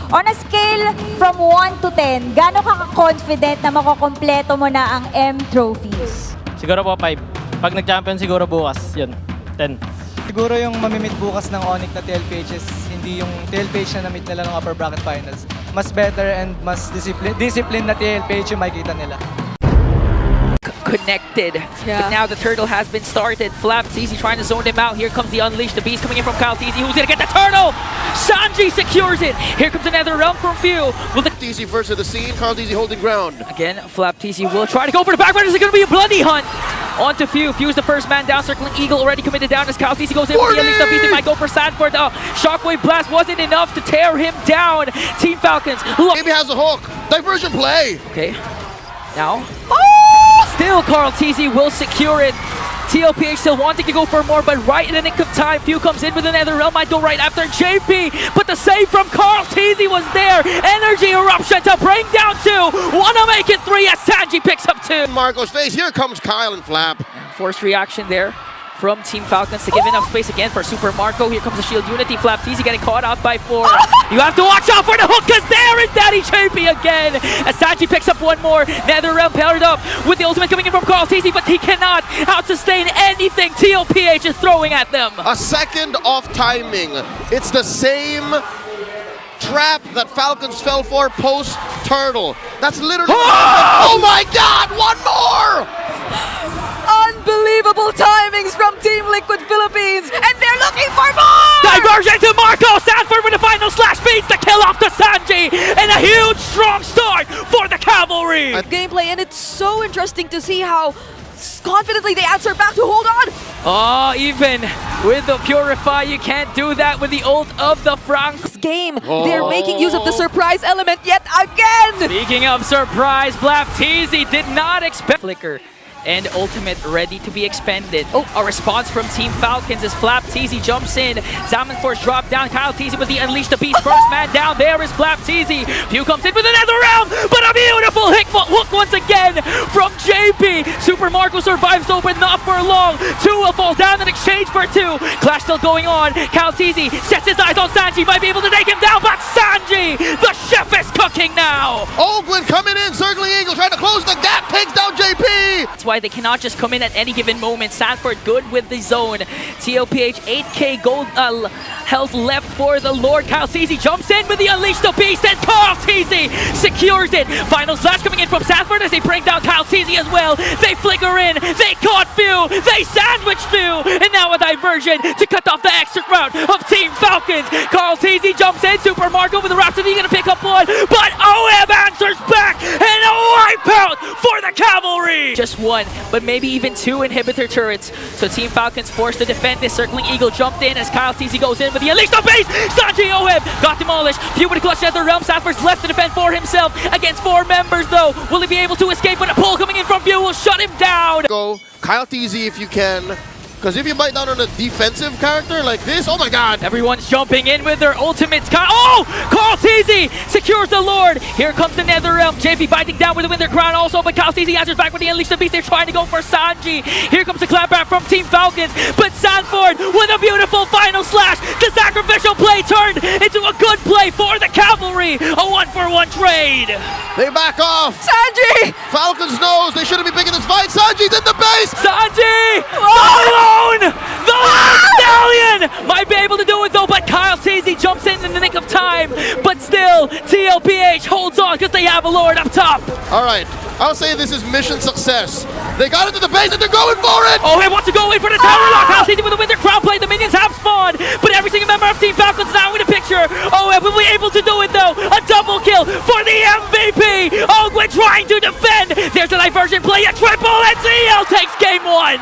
On a scale from 1 to 10, gaano ka confident na makukompleto mo na ang M trophies? Siguro po 5. Pag nag-champion siguro bukas, yun. 10. Siguro yung mamimit bukas ng ONIC na TLPH is hindi yung TLPH na na-meet nila ng upper bracket finals. Mas better and mas discipline na TLPH yung makikita nila. Connected. But now the turtle has been started. FLCN trying to zone him out. Here comes the Unleash the Beast coming in from Karltzy. Who's gonna get the turtle? Sanji secures it. Here comes another realm from Few. Will the FLCN first at the scene. Karltzy holding ground. again, FLCN will try to go for the background. Is it gonna be a bloody hunt? On to Few. Few's the first man down. Circling Eagle already committed down as Karltzy goes in with the Unleash the Beast. They might go for Sanford. Shockwave Blast wasn't enough to tear him down. Team Falcons. Maybe has a hook. Diversion play. Okay. Now. Still, Karltzy will secure it. TLPH still wanting to go for more, but right in the nick of time, Few comes in with another realm. Might go right after JP, but the save from Karltzy was there. Energy eruption to bring down 2. Wanna make it 3 as Sanji picks up 2. Marco's face. Here comes Kyle and Flap. Forced reaction there from Team Falcons to give enough space again for Super Marco. Here comes the Shield Unity. FLCN getting caught out by 4. You have to watch out for the hook, because there is Daddy JP again. As Sanji picks up 1 more. NetherRealm paired up with the ultimate coming in from Karltzy, but he cannot out-sustain anything TLPH is throwing at them. A second off timing. It's the same trap that Falcons fell for post-turtle. That's literally... Oh my god! 1 more! Unbelievable timings from Team Liquid Philippines, and they're looking for more! Diversion to Marco! Sanford with the final slash beats the kill off to Sanji, and a huge strong start for the Cavalry! Gameplay, and it's so interesting to see how confidently they answer back to hold on. Oh, even with the Purify, you can't do that with the ult of the Franks. Game, they're making use of the surprise element yet again! Speaking of surprise, FLCN did not expect Flicker and ultimate ready to be expended. A response from Team Falcons as FLCN jumps in. Force drop down. Karltzy with the Unleash the Beast. First man down. There is FLCN. Few comes in with another round, but a beautiful hook once again from JP. Super Marco survives though, but not for long. 2 will fall down in exchange for 2. Clash still going on. Karltzy sets his eyes on Sanji. Might be able to take him down, but Sanji, the chef is cooking now. Oakland coming in. Circling Eagle trying to close the gap. Takes down JP. That's why they cannot just come in at any given moment. Sanford good with the zone. TLPH 8k gold health left for the Lord. Karltzy jumps in with the Unleash the Beast, and Karltzy secures it. Final slash coming in from Sanford as they bring down Karltzy as well. They flicker in, they caught Few, they sandwich Few, and now a diversion to cut off the extra round of Team Falcons. Karltzy jumps in, Super Marco with the Rhapsody gonna pick up 1, but OHEB answers back, and a wipeout for the Cavalry! Just 1, but maybe even 2 inhibitor turrets. So Team Falcons forced to defend this. Circling Eagle jumped in as Karltzy goes in with the Unleash the Beast. Sanji OHEB got demolished. Few with a clutch NetherRealm. Sanford's left to defend for himself against 4 members though. Will he be able to escape? But a pull coming in from Few will shut him down. Go Karltzy if you can. Because if you bite down on a defensive character like this, oh my god! Everyone's jumping in with their ultimates. Karltzy secures the Lord. Here comes the NetherRealm. JP biting down with the Winter Crown also, but Karltzy answers back with the Unleash the Beast. They're trying to go for Sanji. Here comes the clapback from Team Falcons, but Sanford with a beautiful final slash. The sacrificial play turned into a good play for the Cavalry. A 1-for-1 trade. They back off. Sanji! Falcons knows they shouldn't be picking this fight. Sanji's in the base. Sanji! The Lord Stallion might be able to do it though, but Karltzy jumps in the nick of time. But still, TLPH holds on because they have a Lord up top. All right, I'll say this is mission success. They got into the base and they're going for it. Oh, he wants to go in for the tower lock. Karltzy with the Winter Crown play. The minions have spawned, but every single member of Team Falcons now in the picture. Oh, will be able to do it though. A double kill for the MVP. Oh, we're trying to defend. There's a diversion play, a triple, and CL takes game 1.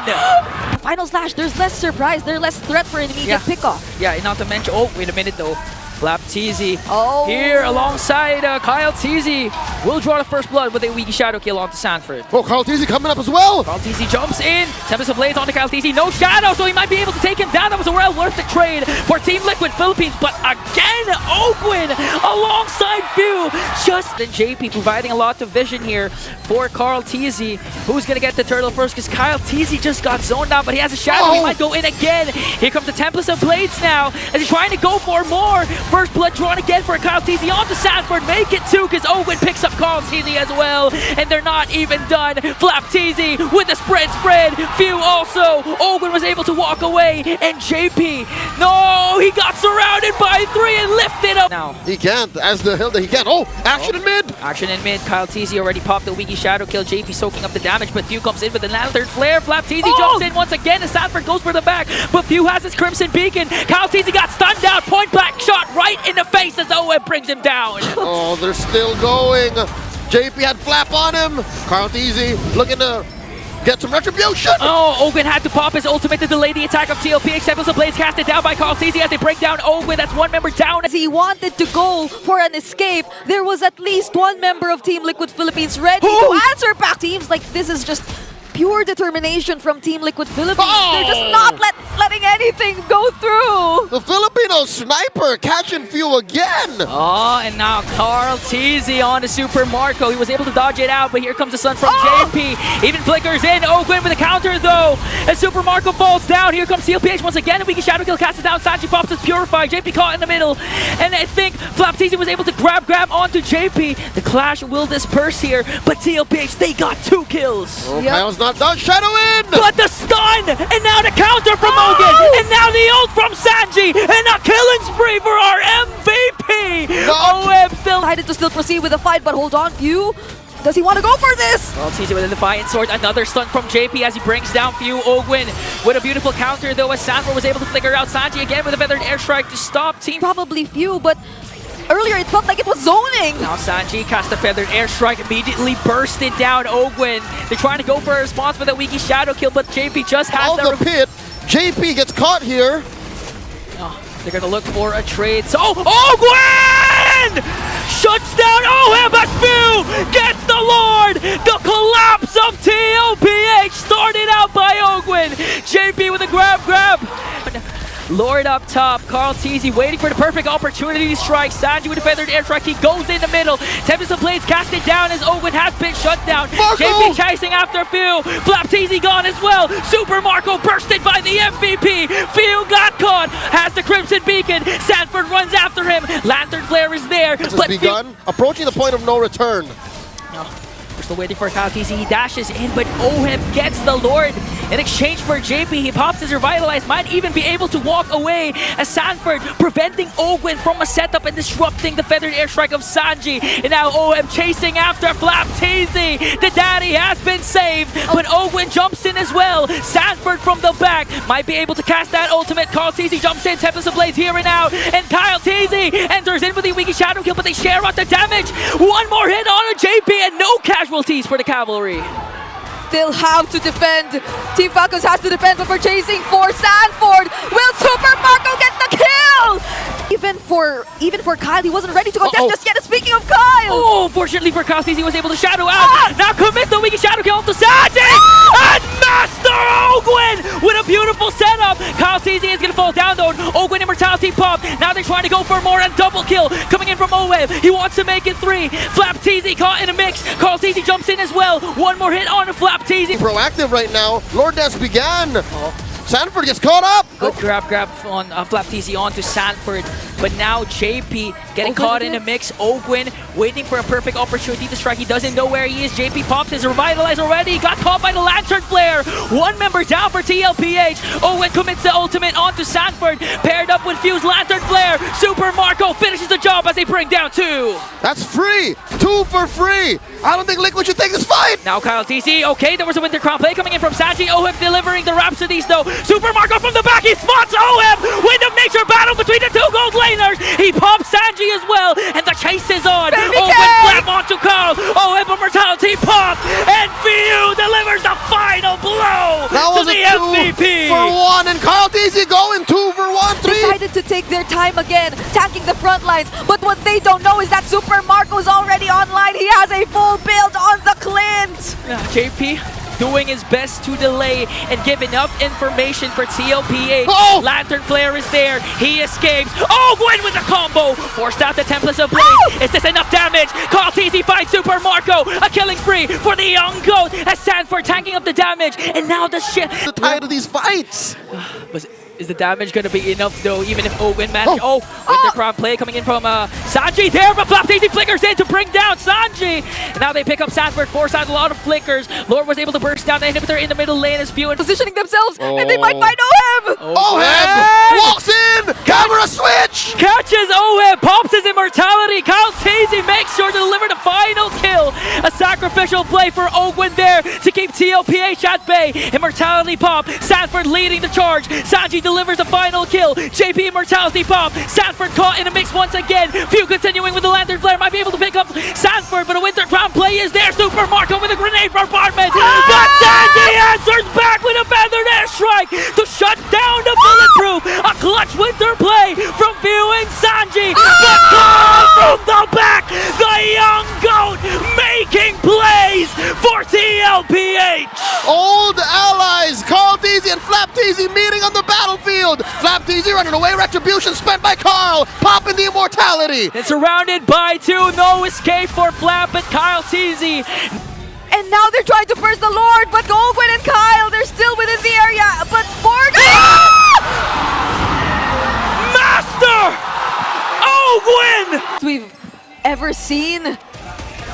Final slash, there's less surprise, there's less threat for an immediate pickoff. Yeah, not to mention, oh, wait a minute though. FLCN here Oh. alongside Karltzy will draw the first blood with a weak shadow kill onto Sanford. Oh, Karltzy coming up as well. Karltzy jumps in, Tempest of Blades onto Karltzy, no shadow, so he might be able to take him down. That was a well worth the trade for Team Liquid Philippines, but again, Oakland alongside Few. Just the JP providing a lot of vision here for Karltzy. Who's gonna get the turtle first? Because Karltzy just got zoned out, but he has a shadow. He might go in again. Here comes the Tempest of Blades now, as he's trying to go for more First blood drawn again for Karltzy onto Sanford. Make it 2 because Owen picks up Karltzy as well. And they're not even done. Flapteezy with the spread. Few also. Owen was able to walk away. And JP, no, he got surrounded by 3 and lifted up. Now, He can't. As the Hilda, he can't. Oh, action in mid. action in mid. Karltzy already popped the Wiki Shadow kill. JP soaking up the damage, but Few comes in with the Lantern Flare. Flapteezy jumps in once again as Sanford goes for the back, but Few has his Crimson Beacon. Karltzy got stunned down. Point blank shot right in the face as OHEB brings him down. Oh, they're still going. JP had flap on him. Karltzy looking to get some retribution. Oh, Owen had to pop his ultimate to delay the attack of TLPH. Temples of Blades casted down by Karltzy as they break down Owen. That's one member down. As he wanted to go for an escape, there was at least one member of Team Liquid Philippines ready to answer back. Teams like this is just pure determination from Team Liquid Philippines. They're just not letting anything go through. The Filipino sniper catching Few again. Oh, and now Karltzy on to Super Marco. He was able to dodge it out, but here comes the stun from JP. Even flickers in. Owen with a counter though. As Super Marco falls down, here comes TLPH once again. And we can Shadow Kill casted down. Sanji pops his Purify. JP caught in the middle. And I think Flapteezy was able to grab onto JP. The clash will disperse here, but TLPH, they got 2 kills. Oh, Kyle's not done. Shadow in. But the stun! And now the counter from Ogun! And now the ult from Sanji! And a killing spree for our MVP! OHEB still Decided to still proceed with the fight, but hold on, Few. Does he want to go for this? Well, TZ with a Defiant Sword, another stun from JP as he brings down Few. Ogwin with a beautiful counter though as Sanford was able to flicker out Sanji again with a feathered airstrike to stop Team. Probably Few, but earlier it felt like it was zoning. Now Sanji cast a feathered airstrike, immediately bursted down Ogwin. They're trying to go for a response with a Wiki Shadow kill, but JP just has Out the pit. JP gets caught here. Oh, they're gonna look for a trade. So Ogwin shuts down OHEB as Few gets the Lord. The collapse of TLPH started out by Ogwin. JP with a grab. Lord up top, Karltzy waiting for the perfect opportunity to strike. Sanji with a feathered airstrike, he goes in the middle. Tempest of Blades casted down as Owen has been shut down. Marco! JP chasing after Few. Flapteezy gone as well. Super Marco bursted by the MVP. Few got caught, has the Crimson Beacon. Sanford runs after him. Lantern Flare is there. This has begun. Approaching the point of no return. We're still waiting for Karltzy. He dashes in, but OHEB gets the Lord. In exchange for JP, he pops his Revitalize, might even be able to walk away as Sanford preventing Ogwin from a setup and disrupting the feathered airstrike of Sanji. And now OHEB chasing after Flapteezy. The daddy has been saved, but Ogwin jumps in as well. Sanford from the back might be able to cast that ultimate. Karltzy jumps in, Tempest of Blades here and out, and Karltzy enters in with the Wiki Shadow Kill, but they share out the damage. One more hit on a JP and no casualties for the Cavalry. They'll have to defend. Team Falcons has to defend, but we're chasing for Sanford. Will Super Marco get the kill? Even for Kyle, he wasn't ready to contest just yet. Speaking of Kyle! Oh, fortunately for Karltzy, he was able to shadow out. Now commits the Wiki Shadow Kill to Sanji! And Master Ogwin with a beautiful setup. Karltzy is going to fall down though. Ogwin Immortality pop. Now they're trying to go for more and double kill. Coming in from OHEB. He wants to make it 3. Flapteezy caught in a mix. Karltzy jumps in as well. One more hit on Flapteezy. Proactive right now. Lord Death began. Sanford gets caught up. Good grab on Flapteezy onto Sanford. But now JP getting caught in a mix. Ogwin waiting for a perfect opportunity to strike. He doesn't know where he is. JP pops his Revitalize already. Got caught by the Lantern Flare. One member down for TLPH. Owen commits the ultimate onto Sanford. Paired up with Fuse Lantern Flare. Super Marco finishes the job as they bring down 2. That's free. 2 for free. I don't think Liquid should take this fight. Now Karltzy, okay, there was a Winter Crown play coming in from Sanji. OHEB delivering the Rhapsodies though. Super Marco from the back, he spots OHEB. Wind of Nature battle between the 2 gold laners. He pops Sanji as well, and the chase is on. Owen grab onto Karl. OHEB Immortality pop, and Few delivers the final blow That to was the a 2 MVP. for 1, and Karltzy going 2 for 1, 3. Decided to take their time again, attacking the front lines. But what they don't know is that Super Marco's already online. He has a full build on the Clint. JP doing his best to delay and give enough information for TLPH. Oh! Lantern Flare is there. He escapes. Oh, Gwen with a combo. Forced out the Templates of Blade. Oh! Is this enough damage? Karltzy finds Super Marco. A killing spree for the young goat as Sanford tanking up the damage. And now the shit. The tide of these fights. Is Is the damage going to be enough though, even if Owen managed? Oh, Winter Crown play coming in from Sanji there, but FLCN flickers in to bring down Sanji. And now they pick up Sanford, force out a lot of flickers. Lord was able to burst down the inhibitor in the middle lane as Spew and Positioning themselves, and they might find OHEB! OHEB walks in! Camera switch! Catches OHEB, pops his immortality. Karltzy makes sure to deliver the final kill. A sacrificial play for Ogwen there to keep TLPH at bay. Immortality pop, Sanford leading the charge. Sanji delivers the final kill. JP immortality pop, Sanford caught in a mix once again. Few continuing with the Lantern Flare, might be able to pick up Sanford, but a Winter Crown play is there. Super Marco with a grenade bombardment. But Sanji answers back with a feathered airstrike to shut down the bulletproof. A clutch Winter play from Few and Sanji. But Carl from the back, the young goat making plays for TLPH. Old allies, Karltzy and FLCN meeting on the battlefield. FLCN running away, retribution spent by Karl, popping the immortality. And surrounded by two, no escape for Flap and Karltzy. And now they're trying to burst the Lord, but Ogwen and Kyle, they're still within the area. But Morgan! Master! Ogwen! We've ever seen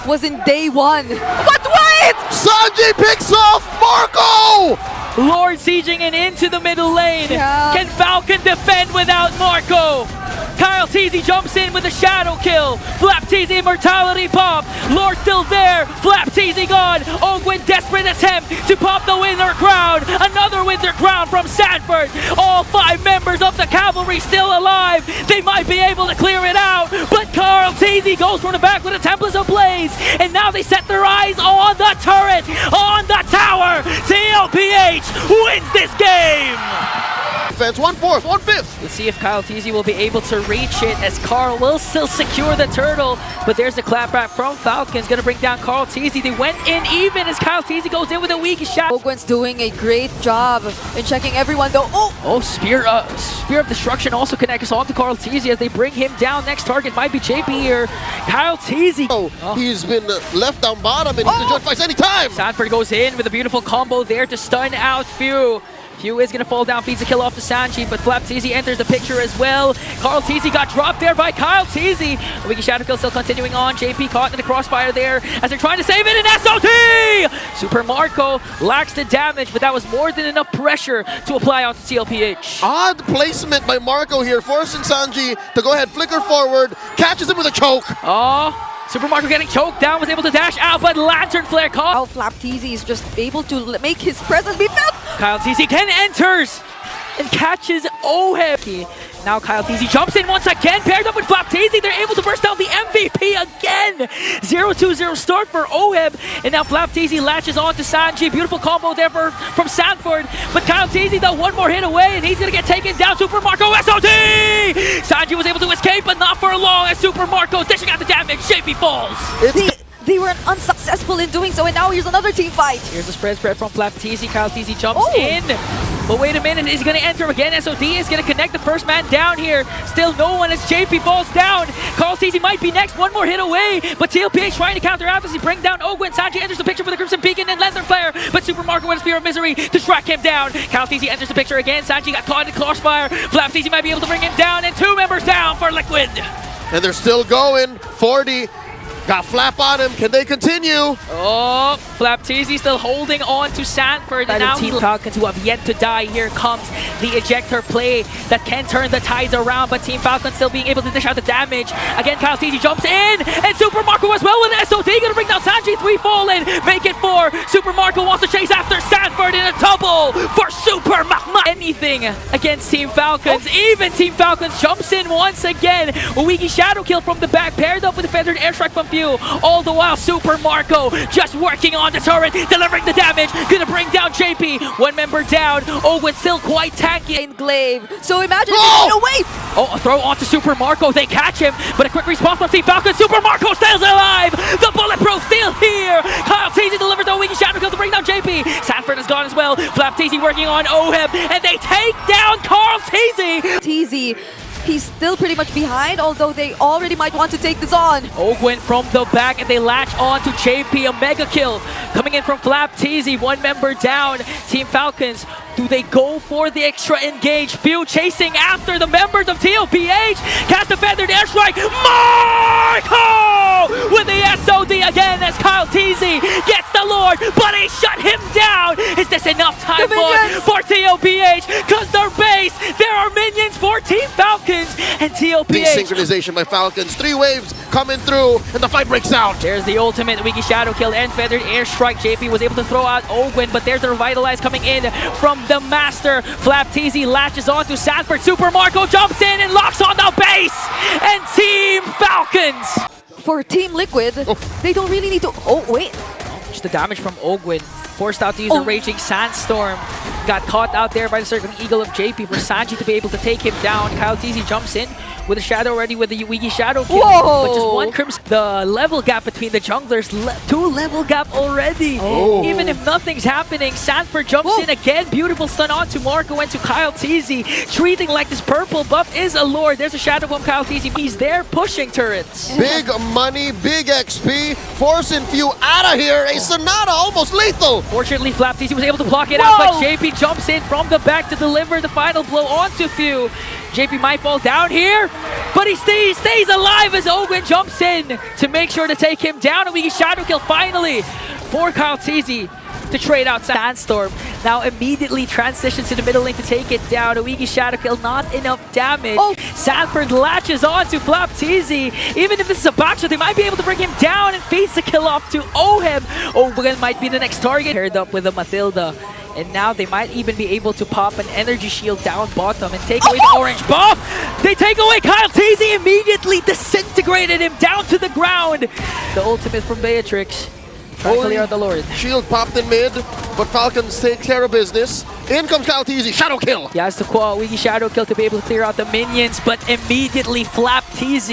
was in day one. But wait! Sanji picks off Marco! Lord sieging in into the middle lane. Yeah. Can Falcon defend without Marco? Karltzy jumps in with a shadow kill. FLCN immortality pop. Lord still there. FLCN gone. Ogwen desperate attempt to pop the Winter Crown. Another Winter Crown from Sanford. All 5 members of the cavalry still alive. They might be able to clear it out. But Karltzy goes from the back with a Templars ablaze. And now they set their eyes on the turret, on the tower. TLPH wins this game. Defense 1/4, 1/5. Let's see if Karltzy will be able to reach it, as Karl will still secure the turtle. But there's the clapback from Falcons, gonna bring down Karltzy. They went in even as Karltzy goes in with a weak shot. Ogwen's doing a great job in checking everyone though. Oh, Spear of Destruction also connects onto Karltzy as they bring him down. Next target might be JP here. Karltzy. He's been left down bottom and he can join fights anytime. Sanford goes in with a beautiful combo there to stun out Few. Few is going to fall down, feeds a kill off to Sanji, but FLCN enters the picture as well. Karltzy got dropped there by Karltzy. A Wiki Shadow kill still continuing on. JP caught in the crossfire there as they're trying to save it in SOT! Super Marco lacks the damage, but that was more than enough pressure to apply onto TLPH. Odd placement by Marco here, forcing Sanji to go ahead, flicker forward, catches him with a choke. Super Marco getting choked down, was able to dash out, but Lantern Flare caught. How FLCN is just able to make his presence be felt. Karltzy again enters and catches OHEB. Now Karltzy jumps in once again, paired up with FLCN. They're able to burst down the MVP again. 0-2-0 start for OHEB, and now FLCN latches on to Sanji. Beautiful combo there from Sanford, but Karltzy though one more hit away, and he's gonna get taken down. Super Marco SOT! Sanji was able to escape, but not for long as Super Marco dishing out the damage. JP falls. They were unsuccessful in doing so, and now here's another team fight. Here's a spread from FLCN. Karltzy jumps in. But wait a minute, he's going to enter again. SOD is going to connect the first man down here. Still no one as JP falls down. Karltzy might be next, one more hit away. But TLPH trying to counteract as he brings down Ogwen. Sanji enters the picture for the Crimson Beacon and Lantern Flare. But Super Marco with a Spear of Misery to track him down. Karltzy enters the picture again. Sanji got caught in crossfire. FLCN might be able to bring him down, and 2 members down for Liquid. And they're still going. 40. Got Flap on him. Can they continue? Oh, FLCN still holding on to Sanford. And now Team Falcons, who have yet to die. Here comes the ejector play that can turn the tides around. But Team Falcons still being able to dish out the damage. Again, Karltzy jumps in. And Super Marco as well with an SOT. Gonna bring down Sanji. 3 fallen. Make it 4. Super Marco wants to chase after Sanford in a double for Super Mahma. Anything against Team Falcons. Even Team Falcons jumps in once again. A Wiki Shadow kill from the back, paired up with a feathered airstrike from Few. All the while, Super Marco just working on the turret, delivering the damage, gonna bring down JP. 1 member down. Ogwen still quite tanky. In Glaive. So imagine if away. A throw onto Super Marco. They catch him, but a quick response from Team Falcons. Super Marco stays alive. The bulletproof still here. Karltzy delivers the Wiki Shadow kill to bring down JP. Sanford is gone as well. FLCN working on OHEB, and they take down Karltzy. TZ He's still pretty much behind, although they already might want to take this on. Ogwin from the back, and they latch on to JP. A mega kill coming in from Falcons. One member down. Team Falcons, do they go for the extra engage? Few chasing after the members of TLPH. Cast a feathered airstrike. Marco with the SOD again as Karltzy gets the Lord, but he shut him down. Is this enough time for TLPH? Because their base, there are minions for Team Falcons and Big TLPH. synchronization by Falcons. 3 waves coming through, and the fight breaks out. There's the ultimate Wiki Shadow kill and feathered airstrike. JP was able to throw out Ogwin, but there's the revitalize coming in from the master. Falcons latches onto Sanford. Super Marco jumps in and locks on the base. And Team Falcons. For Team Liquid, they don't really need to... Oh, wait. Just the damage from Ogwin. Forced out to use a Raging Sandstorm. Got caught out there by the Circling Eagle of JP for Sanji to be able to take him down. Karltzy jumps in with a shadow already with the Wiki Shadow kill. Whoa! But just one Crimson. The level gap between the junglers, 2 level gap already. Even if nothing's happening, Sanford jumps in again. Beautiful stun onto Marco and to Karltzy. Treating like this purple buff is a lord. There's a shadow from Karltzy. He's there pushing turrets. Big money, big XP, forcing Few out of here. A Sonata almost lethal. Fortunately, Falcons was able to block it out, but JP jumps in from the back to deliver the final blow onto Few. JP might fall down here, but he stays alive as Ogwin jumps in to make sure to take him down. And we get shadow kill finally for Karltzy to trade out Sandstorm. Now immediately transitions to the middle lane to take it down. A Wiki Shadow kill, not enough damage. Sanford latches on to Falcons. Even if this is a backshot, they might be able to bring him down and feeds the kill off to OHEB. Ogwin might be the next target. Paired up with a Mathilda. And now they might even be able to pop an energy shield down bottom and take away the orange buff. They take away Karltzy, immediately disintegrated him down to the ground. The ultimate from Beatrix. Trying to clear out the Lord. Shield popped in mid, but Falcons take care of business. In comes Karltzy, shadow kill. He has to call a Wiki Shadow kill to be able to clear out the minions, but immediately Falcons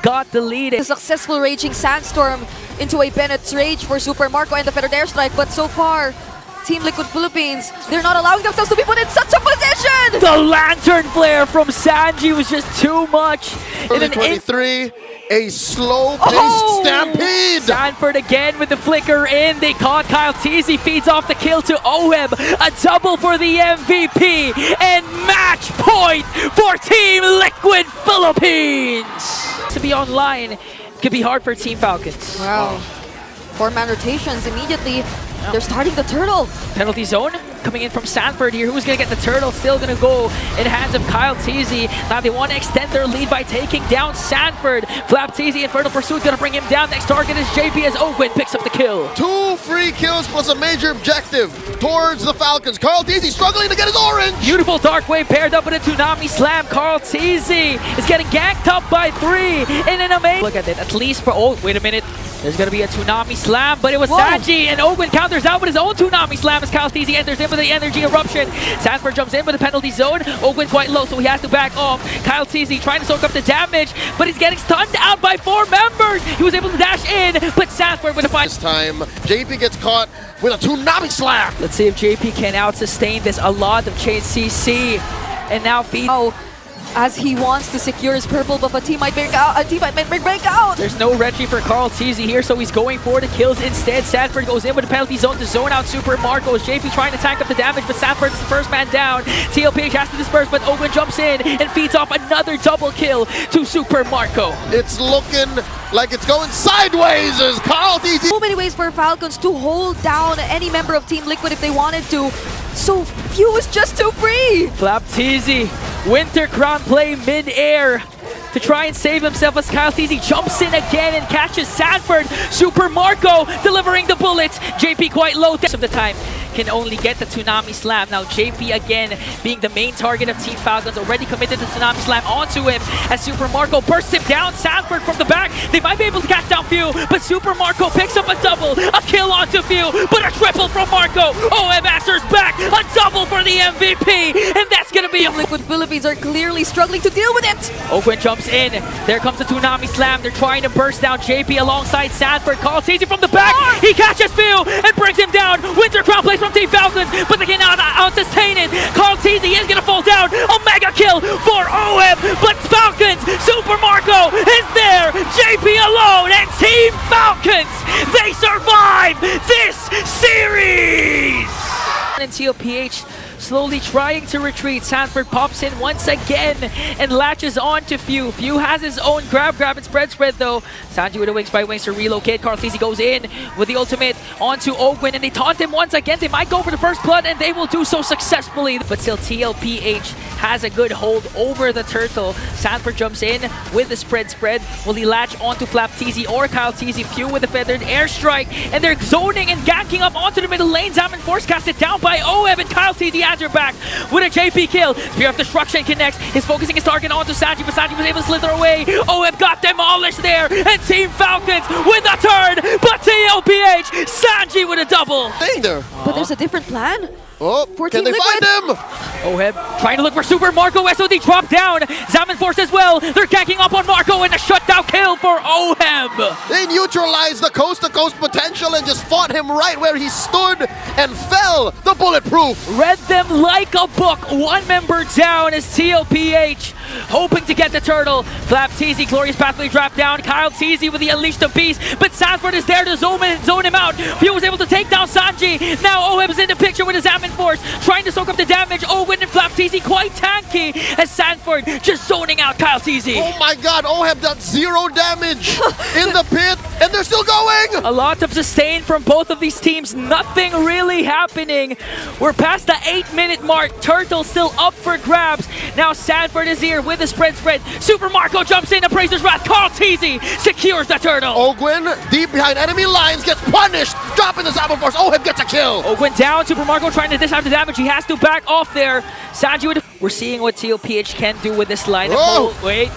got the lead. A successful Raging Sandstorm into a Bennett's Rage for Super Marco and the Feathered Airstrike, but so far, Team Liquid Philippines, they're not allowing themselves to be put in such a position! The Lantern Flare from Sanji was just too much. Early 23, a slow-paced stampede. Sanford again with the flicker in. They caught Karltzy, feeds off the kill to OHEB. A double for the MVP. And match point for Team Liquid Philippines. To be online could be hard for Team Falcons. Wow. 4-man rotations immediately. They're starting the turtle. Penalty zone coming in from Sanford here. Who's going to get the turtle? Still going to go in the hands of Karltzy. Now they want to extend their lead by taking down Sanford. Falcons, Infernal Pursuit going to bring him down. Next target is JP as Ogwin picks up the kill. 2 free kills plus a major objective towards the Falcons. Karltzy struggling to get his orange. Beautiful Dark Wave paired up with a Tsunami Slam. Karltzy is getting ganked up by 3 in an amazing... Look at it. At least for... Oh, wait a minute. There's going to be a Tsunami Slam, but it was Sanji, and Ogwin counters out with his own Tsunami Slam as Karltzy enters in with the Energy Eruption. Sanford jumps in with the penalty zone. Ogwin quite low, so he has to back off. Karltzy trying to soak up the damage, but he's getting stunned out by 4 members. He was able to dash in, but Sanford with a fight. This time, JP gets caught with a Tsunami Slam. Let's see if JP can out-sustain this. A lot of chain CC, and now feed... As he wants to secure his purple buff, a team might break out. Break out. There's no Reggie for Karltzy here, so he's going for the kills instead. Sanford goes in with the penalty zone to zone out Super Marco. JP trying to tank up the damage, but Sanford's the first man down. TLPH has to disperse, but Ogwin jumps in and feeds off another double kill to Super Marco. It's looking like it's going sideways as Karltzy. So many ways for Falcons to hold down any member of Team Liquid if they wanted to. So Few is just too free. Falcons, Winter Crown play mid-air to try and save himself as Karltzy jumps in again and catches Sanford. Super Marco delivering the bullets. JP quite low of the time. Can only get the Tsunami Slam. Now JP again being the main target of Team Falcons, already committed the Tsunami Slam onto him as Super Marco bursts him down. Sanford from the back. They might be able to catch down Few, but Super Marco picks up a double, a kill onto Few, but a triple from Marco. OHEB answers back, a double for the MVP, and that's gonna be a Liquid Philippines are clearly struggling to deal with it. Ogwin jumps in. There comes the Tsunami Slam. They're trying to burst down JP alongside Sanford. Karltzy from the back. He catches Few and brings him down. Winter Crown plays from Team Falcons, but they cannot out-sustain it. Karltzy is going to fall down. A mega kill for OHEB, but Falcons, Super Marco is there. JP alone and Team Falcons, they survive this series! And TLPH slowly trying to retreat. Sanford pops in once again and latches on to Few. Few has his own grab and spread though. Sanji with the wings by wings to relocate. Karltzy goes in with the ultimate onto Ogwin and they taunt him once again. They might go for the first blood and they will do so successfully. But still TLPH has a good hold over the turtle. Sanford jumps in with the spread. Will he latch onto FLCN or Karltzy? Few with the feathered airstrike and they're zoning and ganking up onto the middle lane. Zaman force casted down by OHEB and Karltzy answer back with a JP kill. Spear of Destruction connects. He's focusing his target onto Sanji, but Sanji was able to slither away. OHEB got demolished there, and Team Falcons with a turn, but TLPH, Sanji with a double. Staying there. But there's a different plan. Oh, For can Team they Liquid. find him? OHEB trying to look for Super Marco. SOD dropped down. Zaman Force as well. They're ganking up on Marco and a shutdown kill for OHEB. They neutralized the coast-to-coast potential and just fought him right where he stood and fell. The bulletproof. Read them like a book. One member down is TLPH. Hoping to get the turtle. FLCN, glorious pathway drop down. Karltzy with the Unleash the Beast, but Sanford is there to zone him out. Few was able to take down Sanji. Now OHEB is in the picture with his Zaman Force, trying to soak up the damage. Ogwin and FLCN quite tanky as Sanford just zoning out Karltzy. Oh my god, OHEB done 0 damage in the pit, and they're still going! A lot of sustain from both of these teams. Nothing really happening. We're past the 8-minute mark. Turtle still up for grabs. Now Sanford is here with the spread. Super Marco jumps in, Appraiser's Wrath. Karltzy secures the turtle. Ogwin, deep behind enemy lines, gets punished, dropping the Zaman Force. OHEB gets a kill. Ogwin down, Super Marco trying to dish out the damage. He has to back off there. Sanji with we're seeing what TLPH can do with this lineup. Oh. Wait.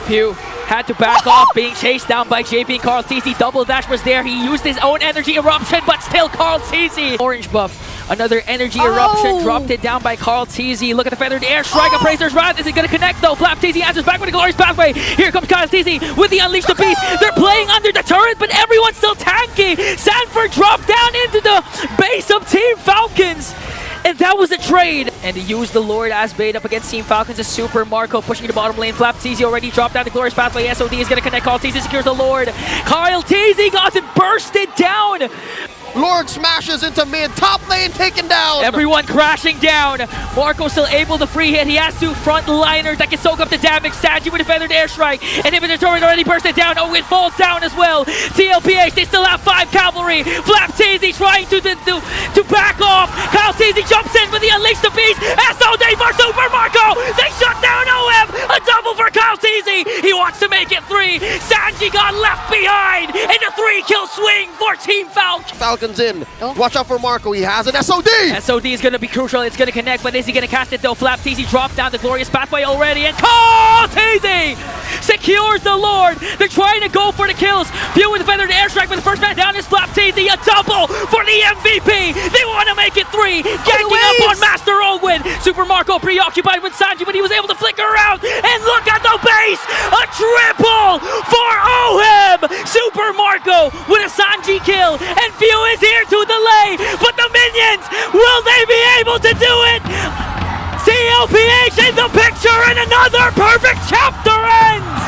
Few had to back off, being chased down by JP and Karltzy. Double dash was there. He used his own energy eruption, but still Karltzy. Orange buff. Another energy eruption dropped it down by Karltzy. Look at the feathered airstrike. Appraiser's Wrath. Is it going to connect though? FLCN answers back with a glorious pathway. Here comes Karltzy with the Unleash the Beast. They're playing under the turret, but everyone's still tanky. Sanford dropped down into the base of Team Falcons. And that was a trade. And he used the Lord as bait up against Team Falcons. A Super Marco pushing the bottom lane. FLCN already dropped down the glorious pathway. SOD is going to connect. Karltzy secures the Lord. Karltzy got it bursted down. Lord smashes into mid, top lane taken down. Everyone crashing down. Marco still able to free hit. He has two frontliners that can soak up the damage. Sanji with a feathered airstrike. And if the turret already bursted down, oh, it falls down as well. TLPH, they still have 5 cavalry. FLCN trying to back off. Karltzy jumps in with the Unleash the Beast. SOD for Super Marco. They shut down OHEB. A double for Karltzy. He wants to make it 3. Sanji got left behind in a 3-kill swing for Team Falcons. In. Watch out for Marco, he has an SOD! SOD is going to be crucial, it's going to connect, but is he going to cast it though? FLCN dropped down the glorious pathway already, and Karltzy secures the Lord! They're trying to go for the kills! Few with the feathered airstrike, but the first man down is FLCN, a double for the MVP! They want to make it 3, ganking up on Master Ogwin! Super Marco preoccupied with Sanji, but he was able to flicker around, and look at the base! A triple for OHEB! Super Marco with a Sanji kill, and Few is here to delay, but the minions, will they be able to do it? TLPH in the picture and another perfect chapter ends!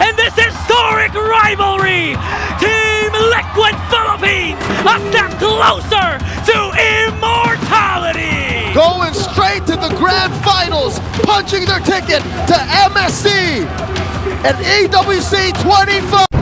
And this historic rivalry, Team Liquid Philippines, a step closer to immortality! Going straight to the grand finals, punching their ticket to MSC and AWC 25.